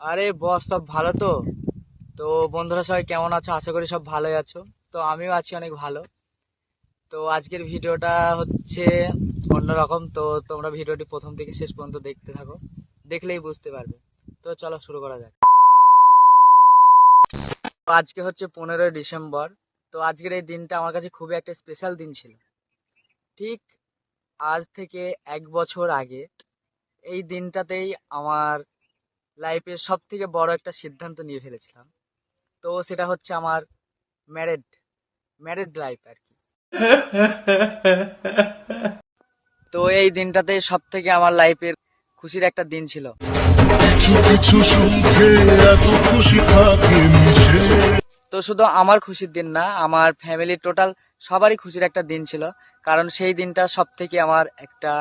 আরে বস, সব ভালো তো? তো বন্ধুরা সবাই কেমন আছো? আশা করি সব ভালোই আছো। তো আমিও আছি অনেক ভালো। তো আজকের ভিডিওটা হচ্ছে অন্যরকম। তো তোমরা ভিডিওটি প্রথম থেকে শেষ পর্যন্ত দেখতে থাকো, দেখলেই বুঝতে পারবে। তো চলো শুরু করা যাক। তো আজকে হচ্ছে 15ই ডিসেম্বর। তো আজকের এই দিনটা আমার কাছে খুবই একটা স্পেশাল দিন ছিল। ঠিক আজ থেকে 1 বছর আগে এই দিনটাতেই আমার লাইফের সব থেকে বড় একটা সিদ্ধান্ত নিয়ে ফেলেছিলাম। তো সেটা হচ্ছে আমার ম্যারেড ম্যারেড লাইফ আর কি। তো এই দিনটাতে সব থেকে আমার লাইফের খুশির একটা দিন ছিল। কিছু কিছু সুখে এত খুশি থাকে মিশে। তো শুধু আমার খুশির দিন না, আমার ফ্যামিলির টোটাল সবারই খুশির একটা দিন ছিল। কারণ সেই দিনটা সব থেকে আমার একটা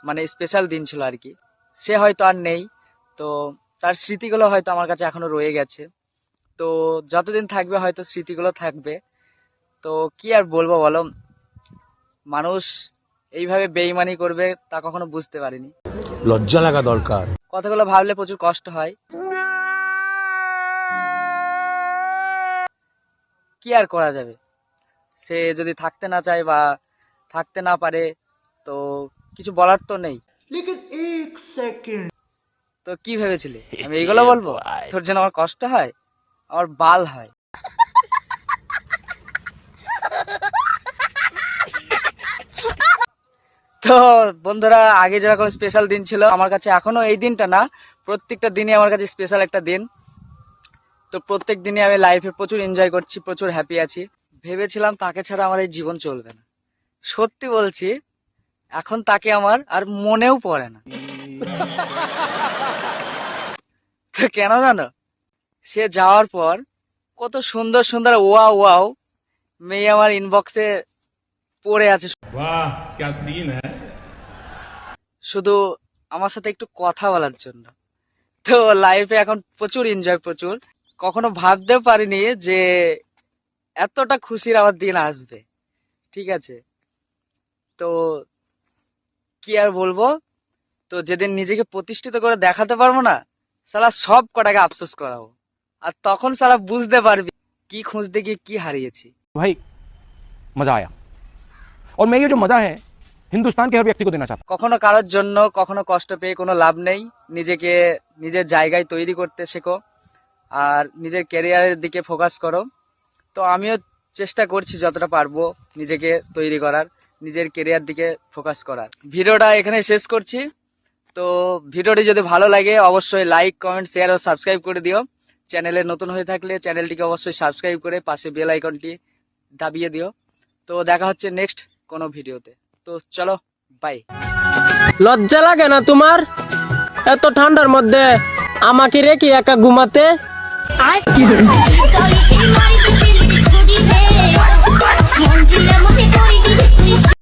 মানে স্পেশাল দিন ছিল আর কি। সে হয়তো আর নেই, তো তার স্মৃতিগুলো হয়তো আমার কাছে এখনো রয়ে গেছে। তো যতদিন থাকবে হয়তো স্মৃতিগুলো থাকবে। তো কি আর বলবো বলো, মানুষ এইভাবে বেইমানি করবে তা কখনো বুঝতে পারিনি। লজ্জা লাগা দরকার। কথাগুলো ভাবলে প্রচুর কষ্ট হয়। কি আর করা যাবে, সে যদি থাকতে না চায় বা থাকতে না পারে তো কিছু বলার তো নেই। তো কি ভেবেছিলি আমি এইগুলো বলবো? তোর জন্য আমার কষ্ট হয়? আমার বাল হয়। তো বন্ধুরা, আগে যেরকম স্পেশাল দিন ছিল আমার কাছে, এখনো এই দিনটা না, প্রত্যেকটা দিনই আমার কাছে স্পেশাল একটা দিন। তো প্রত্যেক দিনই আমি লাইফে প্রচুর এনজয় করছি, প্রচুর হ্যাপি আছি। ভেবেছিলাম তাকে ছাড়া আমার এই জীবন চলবে না। সত্যি বলছি, এখন তাকে আমার আর মনেও পড়ে না। তো কেন জানো? সে যাওয়ার পর কত সুন্দর সুন্দর ওয়াও ওয়াও মেয়ে আমার ইনবক্সে পড়ে আছে, वाह क्या सीन है। শুধু আমার সাথে একটু কথা বলার জন্য। তো লাইফে এখন প্রচুর এনজয়, প্রচুর। কখনো ভাবতেও পারিনি যে এতটা খুশির আমার দিন আসবে। ঠিক আছে, তো কি আর বলবো। তো যেদিন নিজেকে প্রতিষ্ঠিত করে দেখাতে পারবো না, সালা সব কটাকে আফসোস করাবো। আর তখন সালা বুঝতে পারবি কি খুঁজতে গিয়ে কি হারিয়েছি। भाई मजा आया और मैं ये जो मजा है हिंदुस्तान के हर व्यक्ति को देना चाहता কখনো কারোর জন্য কখনো কষ্ট পেয়ে কোনো লাভ নেই। নিজেকে নিজের জায়গায় তৈরি করতে শেখো আর নিজের ক্যারিয়ারের দিকে ফোকাস করো। তো আমিও চেষ্টা করছি যতটা পারবো নিজেকে তৈরি করার, নিজের ক্যারিয়ার দিকে ফোকাস করার। ভিডিওটা এখানে শেষ করছি। তো ভিডিওটি যদি ভালো লাগে অবশ্যই লাইক, কমেন্ট, শেয়ার ও সাবস্ক্রাইব করে দিও। চ্যানেলে নতুন হয়ে থাকলে চ্যানেলটিকে অবশ্যই সাবস্ক্রাইব করে পাশে বেল আইকনটি দাবিয়ে দিও। তো দেখা হচ্ছে নেক্সট কোনো ভিডিওতে। তো চলো, বাই। লজ্জা লাগে না তোমার এত ঠান্ডার মধ্যে আমাকে রেখে একা ঘুমাতে?